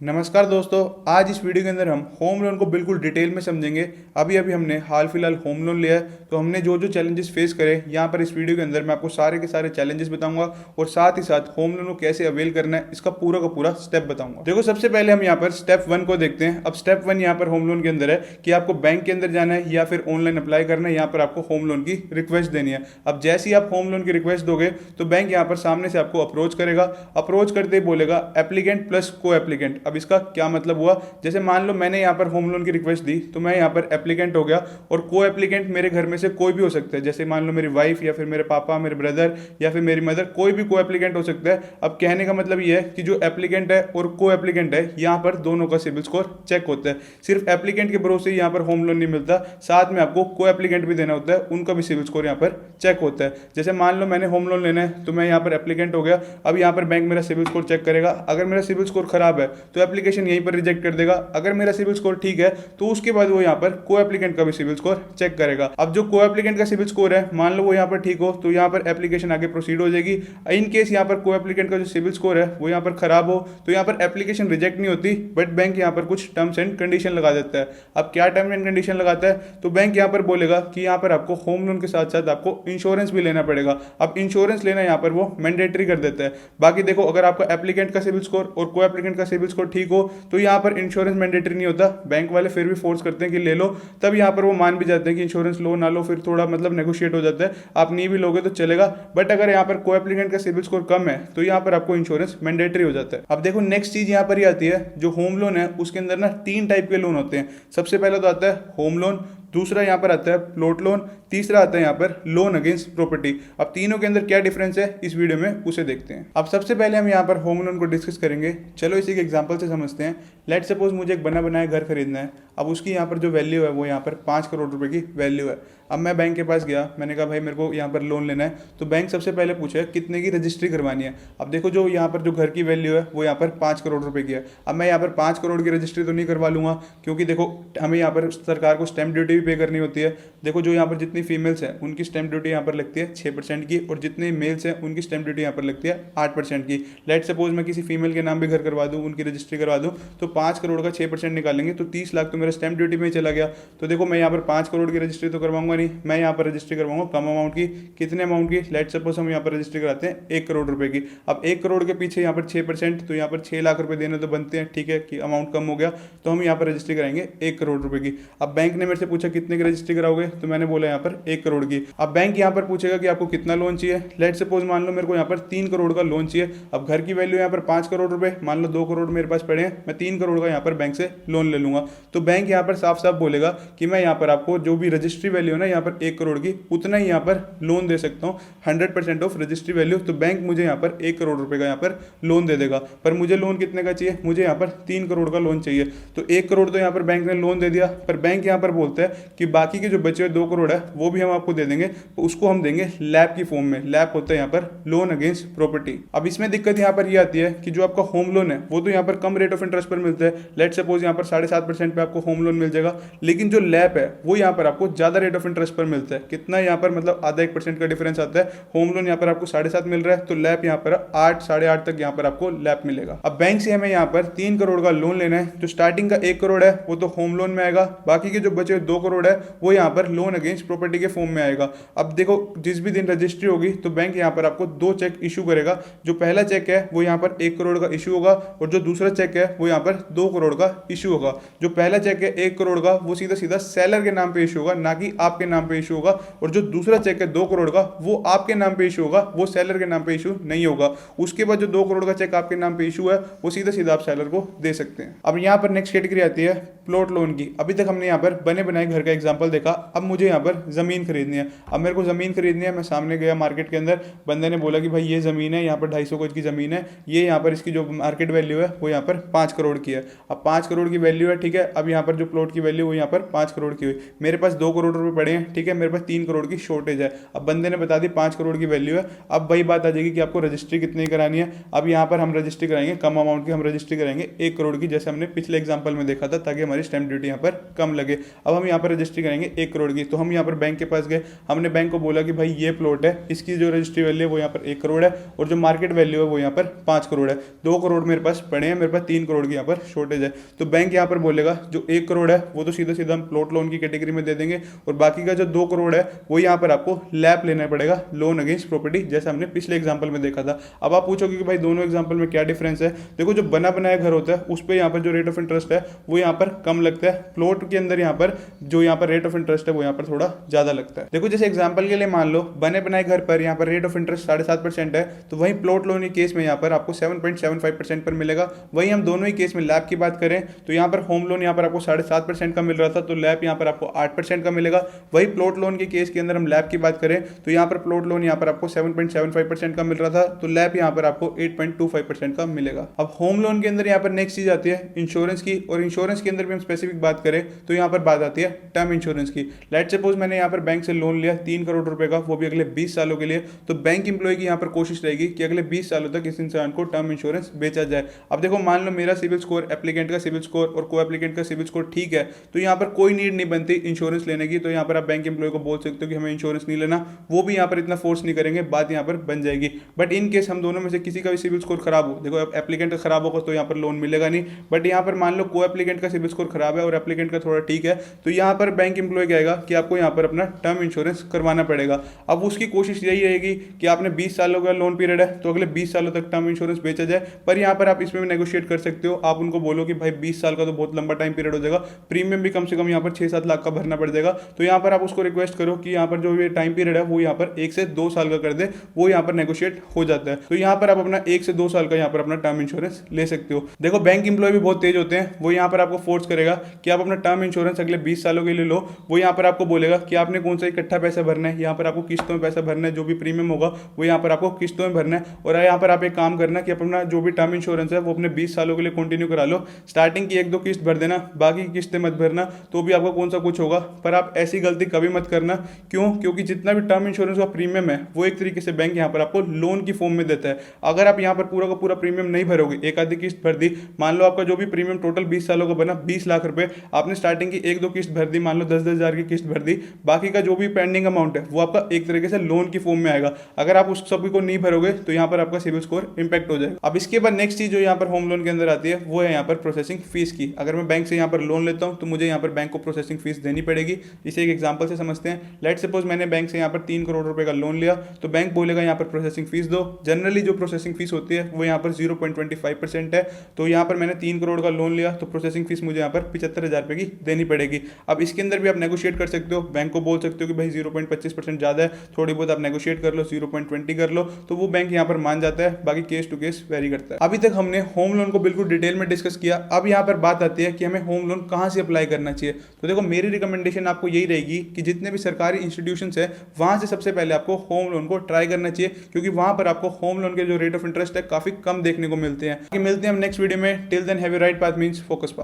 नमस्कार दोस्तों। आज इस वीडियो के अंदर हम होम लोन को बिल्कुल डिटेल में समझेंगे। अभी अभी हमने हाल फिलहाल होम लोन लिया है, तो हमने जो जो चैलेंजेस फेस करे यहाँ पर इस वीडियो के अंदर मैं आपको सारे के सारे चैलेंजेस बताऊंगा और साथ ही साथ होम लोन को कैसे अवेल करना है इसका पूरा का पूरा स्टेप बताऊंगा। देखो, सबसे पहले हम यहाँ पर स्टेप 1 को देखते हैं। अब स्टेप 1 यहाँ पर होम लोन के अंदर है कि आपको बैंक के अंदर जाना है या फिर ऑनलाइन अप्लाई करना है। यहाँ पर आपको होम लोन की रिक्वेस्ट देनी है। अब जैसे ही आप होम लोन की रिक्वेस्ट दोगे तो बैंक यहाँ पर सामने से आपको अप्रोच करेगा। अप्रोच करते ही बोलेगा एप्लीकेंट प्लस को एप्लीकेंट। अब इसका क्या मतलब हुआ, जैसे मान लो मैंने यहाँ पर होम लोन की रिक्वेस्ट दी तो मैं यहाँ पर एप्लीकेंट हो गया और को एप्लीकेंट मेरे घर में से कोई भी हो सकता है। जैसे मान लो मेरी वाइफ या फिर मेरे पापा, मेरे ब्रदर या फिर मेरी मदर, कोई भी को एप्लीकेंट हो सकता है। अब कहने का मतलब ये है कि जो एप्लीकेंट है और को एप्लीकेंट है यहाँ पर दोनों का सिबिल स्कोर चेक होता है। सिर्फ एप्लीकेंट के भरोसे यहाँ पर होम लोन नहीं मिलता, साथ में आपको को एप्लीकेंट भी देना होता है, उनका भी सिबिल स्कोर यहाँ पर चेक होता है। जैसे मान लो मैंने होम लोन लेना है तो मैं यहाँ पर एप्लीकेंट हो गया। अब यहाँ पर बैंक मेरा सिबिल स्कोर चेक करेगा। अगर मेरा सिबिल स्कोर खराब है तो एप्लीकेशन यहीं पर रिजेक्ट कर देगा। अगर मेरा सिबिल स्कोर ठीक है तो उसके बाद वो यहाँ पर को एप्लीकेंट का भी सिबिल स्कोर चेक करेगा। अब जो को एप्लीकेंट का सिबिल स्कोर है, मान लो वो यहाँ पर ठीक हो तो यहाँ पर एप्लीकेशन आगे प्रोसीड हो जाएगी। इन केस यहाँ पर को एप्लीकेंट का जो सिबिल स्कोर है वो यहाँ पर खराब हो तो यहाँ पर एप्लीकेशन रिजेक्ट नहीं होती, बट बैंक यहाँ पर कुछ टर्म्स एंड कंडीशन लगा देता है। अब क्या टर्म एंड कंडीशन लगाता है, तो बैंक यहाँ पर बोलेगा कि यहाँ पर आपको होम लोन के साथ साथ आपको इंश्योरेंस भी लेना पड़ेगा। अब इंश्योरेंस लेना यहाँ पर वो मैंडेटरी कर देता है। बाकी देखो, अगर आपका एप्लीकेंट का सिबिल स्कोर और को एप्लीकेंट का सिबिल स्कोर ठीक हो तो यहाँ पर इंश्योरेंस मैंडेटरी नहीं होता। बैंक वाले फिर भी फोर्स करते हैं कि ले लो, तब यहाँ पर वो मान भी जाते हैं कि इंश्योरेंस लो ना लो, फिर थोड़ा मतलब नेगोशिएट हो जाता है। आप नहीं भी लोगे तो चलेगा, बट अगर यहाँ पर को एप्लीकेंट का सिबिल स्कोर कम है तो यहाँ पर आपको इंश्योरेंस मैंडेटरी हो जाता है। अब देखो, नेक्स्ट चीज यहाँ पर ही आती है, जो होम लोन है उसके अंदर ना 3 टाइप के लोन होते हैं। सबसे पहले तो आता है होम लोन, दूसरा यहाँ पर आता है प्लॉट लोन, तीसरा आता है यहाँ पर लोन अगेंस्ट प्रॉपर्टी। अब तीनों के अंदर क्या डिफरेंस है इस वीडियो में उसे देखते हैं। अब सबसे पहले हम यहाँ पर होम लोन को डिस्कस करेंगे। चलो इसी के एग्जांपल से समझते हैं। लेट सपोज मुझे एक बना बनाया घर खरीदना है। अब उसकी यहाँ पर जो वैल्यू है वो यहाँ पर 5 करोड़ रुपए की वैल्यू है। अब मैं बैंक के पास गया, मैंने कहा भाई मेरे को यहाँ पर लोन लेना है। तो बैंक सबसे पहले पूछे कितने की रजिस्ट्री करवानी है। अब देखो, जो यहाँ पर जो घर की वैल्यू है वो यहाँ पर 5 करोड़ रुपए की है। अब मैं यहाँ पर 5 करोड़ की रजिस्ट्री तो नहीं करवा लूंगा, क्योंकि देखो हमें यहाँ पर सरकार को स्टैंप ड्यूटी भी पे करनी होती है। देखो, जो यहाँ पर जितनी फीमेल्स हैं उनकी स्टैंप ड्यूटी यहाँ पर लगती है 6% की, और जितने मेल्स हैं उनकी स्टैंप ड्यूटी यहाँ पर लगती है 8% की। लेट सपोज मैं किसी फीमेल के नाम भी घर करवा दूँ, उनकी रजिस्ट्री करवा दूँ, तो 5 करोड़ का 6% निकालेंगे तो 30 लाख तो मेरा स्टैंप ड्यूटी में ही चला गया। तो देखो, मैं यहाँ पर 5 करोड़ की रजिस्ट्री तो करवाऊंगा नहीं, मैं यहाँ पर रजिस्ट्री करवाऊंगा कम अमाउंट की। कितने अमाउंट की? लेट सपोज हम यहाँ पर रजिस्ट्री कराते हैं 1 करोड़ रुपए की। अब 1 करोड़ के पीछे यहाँ पर 6%, तो यहाँ पर 6 लाख रुपए देने तो बनते हैं, ठीक है कि अमाउंट कम हो गया, तो हम यहाँ पर रजिस्ट्री कराएंगे 1 करोड़ रुपए की। अब बैंक ने मेरे से पूछा कितने की रजिस्ट्री कराओगे, तो मैंने बोला यहाँ पर 1 करोड़ की। अब बैंक यहाँ पर पूछेगा कि आपको कितना लोन चाहिए। लेट सपोज मान लो मेरे को यहाँ पर 3 करोड़ का लोन चाहिए। अब घर की वैल्यू यहाँ पर 5 करोड़ रुपए, मान लो 2 करोड़ मेरे पास पड़े हैं, मैं 3 करोड़ का यहाँ पर बैंक से लोन ले लूंगा। तो बैंक यहाँ पर साफ साफ बोलेगा कि मैं यहाँ पर आपको जो भी रजिस्ट्री वैल्यू है ना यहाँ पर 1 करोड़ की, उतना ही यहाँ पर लोन दे सकता हूँ, 100% ऑफ रजिस्ट्री वैल्यू। तो बैंक मुझे यहाँ पर 1 करोड़ रुपए का यहाँ पर लोन दे देगा। पर मुझे लोन कितने का चाहिए? मुझे यहाँ पर 3 करोड़ का लोन चाहिए। तो 1 करोड़ तो यहाँ पर बैंक ने लोन दे दिया, पर बैंक यहाँ पर बोलता है कि बाकी के जो बचे हुए 2 करोड़ है वो भी हम आपको दे देंगे, तो उसको हम देंगे लैप की फॉर्म में। लैप होता है यहाँ पर लोन अगेंस्ट प्रॉपर्टी। अब इसमें दिक्कत यहाँ पर ये आती है कि जो आपका होम लोन है वो तो यहाँ पर कम रेट ऑफ इंटरेस्ट पर मिलता है। लेट सपोज यहाँ पर 7.5% पे आपको होम लोन मिल जाएगा, लेकिन जो लैप है वो यहाँ पर आपको ज्यादा रेट ऑफ इंटरेस्ट पर मिलता है। कितना यहाँ पर मतलब आधा 1% का डिफरेंस आता है। होम लोन यहाँ पर आपको 7.5 मिल रहा है, तो लैप यहाँ पर 8, 8.5 तक यहाँ पर आपको लैप मिलेगा। अब बैंक से हमें यहाँ पर 3 करोड़ का लोन लेना है। जो स्टार्टिंग का 1 करोड़ है वो तो होम लोन में आएगा, बाकी के जो बचे 2 करोड़ है वो यहाँ पर लोन अगेंस्ट प्रॉपर्टी के फॉर्म में आएगा। अब देखो, जिस भी दिन रजिस्ट्री होगी तो बैंक यहाँ पर आपको 2 चेक इशू करेगा। जो पहला चेक है वो यहाँ पर 1 करोड़ का इशू होगा, और जो दूसरा चेक है वो यहाँ पर 2 करोड़ का इशू होगा। जो पहला चेक है 1 करोड़ का वो सीधा सीधा सेलर के नाम पे इशू होगा, ना कि आपके नाम पे इशू होगा। और जो दूसरा चेक है 2 करोड़ का वो आपके नाम पे इशू होगा, वो सेलर के नाम पे इशू नहीं होगा। उसके बाद जो 2 करोड़ का चेक आपके नाम पे इशू है वो सीधा सीधा आप सेलर को दे सकते हैं। अब यहाँ पर नेक्स्ट कैटेगरी आती है प्लॉट लोन की। अभी तक हमने यहाँ पर बने बनाए घर का एग्जांपल देखा। अब मुझे यहाँ पर जमीन खरीदनी है। अब मेरे को जमीन खरीदनी है, मैं सामने गया मार्केट के अंदर, बंदे ने बोला कि भाई ये जमीन है, यहाँ पर 250 गज की जमीन है, ये यहाँ पर इसकी जो मार्केट वैल्यू है वो यहाँ पर 5 करोड़ की है। अब 5 करोड़ की वैल्यू है, ठीक है। अब यहाँ पर जो प्लॉट की वैल्यू वो यहाँ पर 5 करोड़ की हुई। मेरे पास 2 करोड़ रुपए पड़े हैं, ठीक है, मेरे पास 3 करोड़ की शॉर्टेज है। अब बंदे ने बता दी 5 करोड़ की वैल्यू है। अब वही बात आ जाएगी कि आपको रजिस्ट्री कितनी करानी है। अब यहाँ पर हम रजिस्ट्री कराएंगे कम अमाउंट की, हम रजिस्ट्री करेंगे 1 करोड़ की, जैसे हमने पिछले एग्जाम्पल में देखा था, ताकि हमारी स्टैंप ड्यूटी यहाँ पर कम लगे। अब हम यहाँ पर रजिस्ट्री करेंगे 1 करोड़ की। तो हम यहाँ पर बैंक के पास गए, हमने बैंक को बोला कि भाई ये प्लॉट है, इसकी जो रजिस्ट्री वैल्यू है वो यहाँ पर 1 करोड़ है और जो मार्केट वैल्यू है वो यहाँ पर 5 करोड़ है। 2 करोड़ मेरे पास पड़े हैं, मेरे पास 3 करोड़ की यहाँ पर शॉर्टेज है। तो बैंक यहाँ पर बोलेगा जो 1 करोड़ है वो तो सीधा सीधा हम प्लॉट लोन की कैटेगरी में दे देंगे, और बाकी का जो 2 करोड़ है वो यहाँ पर आपको लैप लेना पड़ेगा, लोन अगेंस्ट प्रॉपर्टी, जैसा हमने पिछले एग्जाम्पल में देखा था। अब आप पूछोगे कि भाई दोनों एग्जाम्पल में क्या डिफरेंस है। देखो, जो बना बनाया घर होता है उस पर यहाँ पर जो रेट ऑफ इंटरेस्ट है वो यहाँ पर कम लगता है, प्लॉट के अंदर यहाँ पर जो यहाँ पर रेट ऑफ इंटरेस्ट है वो यहाँ पर थोड़ा ज्यादा लगता है। देखो, जैसे एग्जाम्पल के लिए मान लो बने बनाए घर पर यहाँ पर रेट ऑफ इंटरेस्ट 7.5% है, तो वहीं प्लॉट लोन के केस में यहाँ पर आपको 7.75% पर मिलेगा। वहीं हम दोनों ही केस में लैब की बात करें तो यहाँ पर होम लोन यहाँ पर आपको 7.5% का मिल रहा था, तो लैब यहाँ पर आपको 8% का मिलेगा। वही प्लॉट लोन के केस के अंदर हम लैब की बात करें तो यहाँ पर प्लॉट लोन यहाँ पर आपको 7.75% का मिल रहा था, तो लैब यहाँ पर आपको 8.25% का मिलेगा। अब होम लोन के अंदर यहाँ पर नेक्स्ट चीज आती है इंश्योरेंस की, और इंश्योरेंस के अंदर भी हम स्पेसिफिक बात करें तो यहाँ पर बात आती है टर्म इंश्योरेंस की। लेट्स सपोज मैंने यहाँ पर बैंक से लोन लिया 3 करोड़ रुपए का, वो भी अगले 20 सालों के लिए, तो बैंक इंप्लॉय की यहाँ पर कोशिश रहेगी कि अगले 20 सालों तक इस इंसान को टर्म इंश्योरेंस बेचा जाए। अब देखो, मान लो मेरा सिविल स्कोर, एप्लीकेंट का सिविल स्कोर और को एप्लीकेंट का सिविल स्कोर ठीक है, तो यहाँ पर कोई नीड नहीं बनती इंश्योरेंस लेने की। तो यहाँ पर आप बैंक इंप्लॉय को बोल सकते हो कि हमें इंश्योरेंस नहीं लेना, वो भी यहाँ पर इतना फोर्स नहीं करेंगे, बात यहाँ पर बन जाएगी। बट इन केस हम दोनों में से किसी का भी सिविल स्कोर खराब हो, देखो एप्लीकेंट का खराब होगा तो यहाँ पर लोन मिलेगा नहीं, बट यहाँ पर मान लो को एप्लीकेंट का सिविल स्कोर खराब है और एप्लीकेंट का थोड़ा ठीक है, तो यहाँ पर बैंक इंप्लॉय कहेगा कि आपको यहाँ पर अपना टर्म इंश्योरेंस करवाना पड़ेगा। अब उसकी कोशिश यही रहेगी कि आपने 20 सालों का लोन पीरियड है तो अगले 20 सालों तक टर्म इंश्योरेंस बेचा जाए। पर यहाँ पर आप इसमें भी नेगोशिएट कर सकते हो, आप उनको बोलो कि भाई 20 साल का तो बहुत लंबा टाइम पीरियड हो जाएगा, प्रीमियम भी कम से कम यहाँ पर 6-7 लाख का भरना पड़ जाएगा। तो यहाँ पर आप उसको रिक्वेस्ट करो कि यहाँ पर जो ये टाइम पीरियड है वो यहाँ पर 1 से 2 साल का कर दे, वो यहाँ पर नेगोशिएट हो जाता है। तो यहाँ पर आप अपना 1 से 2 साल का यहाँ पर अपना टर्म इंश्योरेंस ले सकते हो। देखो, बैंक इंप्लॉय भी बहुत तेज होते हैं, वो यहाँ पर आपको फोर्स करेगा कि आप अपना टर्म इंश्योरेंस अगले 20 सालों के लिए लो। वो यहाँ पर आपको बोलेगा कि आपने कौन सा इकट्ठा पैसा भरना है, यहाँ पर आपको किस्तों में पैसा भरना है, जो भी प्रीमियम होगा वो यहाँ पर आपको किस्तों में भरना है। और यहाँ पर आप एक काम करना कि अपना जो भी टर्म इंश्योरेंस है वो अपने 20 सालों के लिए कंटिन्यू करा लो, स्टार्टिंग की 1-2 किस्त भर देना, बाकी की किस्तें मत भरना, तो भी आपको कौन सा कुछ होगा। पर आप ऐसी गलती कभी मत करना, क्यों? क्योंकि जितना भी टर्म इंश्योरेंस का प्रीमियम है वो एक तरीके से बैंक यहाँ पर आपको लोन की फॉर्म में देता है। अगर आप यहाँ पर पूरा का पूरा प्रीमियम नहीं भरोगे, एक आधी किस्त भर दी, मान लो आपका जो भी प्रीमियम टोटल 20 सालों का बना 20 लाख रुपए, आपने स्टार्टिंग की 1-2 किस्त भर दी, मान लो 10-10 हज़ार की किस्त भर दी, बाकी का जो भी पेंडिंग अमाउंट है वो आपका एक तरीके से लोन की फॉर्म में आएगा। अगर आप उस सभी को नहीं भरोगे तो यहाँ पर आपका सिविल स्कोर इंपैक्ट हो जाएगा। अब इसके बाद नेक्स्ट चीज जो यहाँ पर होम लोन के अंदर आती है वो है यहाँ पर प्रोसेसिंग फीस की। अगर मैं बैंक से यहाँ पर लोन लेता हूँ तो मुझे यहाँ पर बैंक को प्रोसेसिंग फीस देनी पड़ेगी। इसे एक एग्जांपल से समझते हैं। लेट सपोज मैंने बैंक से यहाँ पर 3 करोड़ रुपए का लोन लिया, तो बैंक बोलेगा यहाँ पर प्रोसेसिंग फीस दो। जनरली जो प्रोसेसिंग फीस होती है वो यहाँ पर 0.25% है। तो यहाँ पर मैंने 3 करोड़ का लोन लिया तो प्रोसेसिंग फीस मुझे यहाँ पर 75,000 रुपए की देनी पड़ेगी। अब इसके अंदर भी आप नेगोशिएट कर सकते हो, बैंक को बोल सकते हो कि भाई 0.25% ज़्यादा है, थोड़ी बहुत आप नेगोशिएट कर लो, 0.20 कर लो, तो वो बैंक यहाँ पर मान जाता है। बाकी केस टू केस वेरी करता है। अभी तक हमने होम लोन को बिल्कुल डिटेल में डिस्कस किया। अब यहाँ पर बात आती है कि हमें होम लोन कहाँ से अप्लाई करना चाहिए। तो देखो, मेरी रिकमेंडेशन आपको यही रहेगी कि जितने भी सरकारी इंस्टीट्यूशंस है वहाँ से सबसे पहले आपको होम लोन को ट्राई करना चाहिए, क्योंकि वहाँ पर आपको होम लोन के जो रेट ऑफ इंटरेस्ट है काफ़ी कम देखने को मिलते हैं। मिलते हैं हम नेक्स्ट वीडियो में। Till then have a right path means focus path.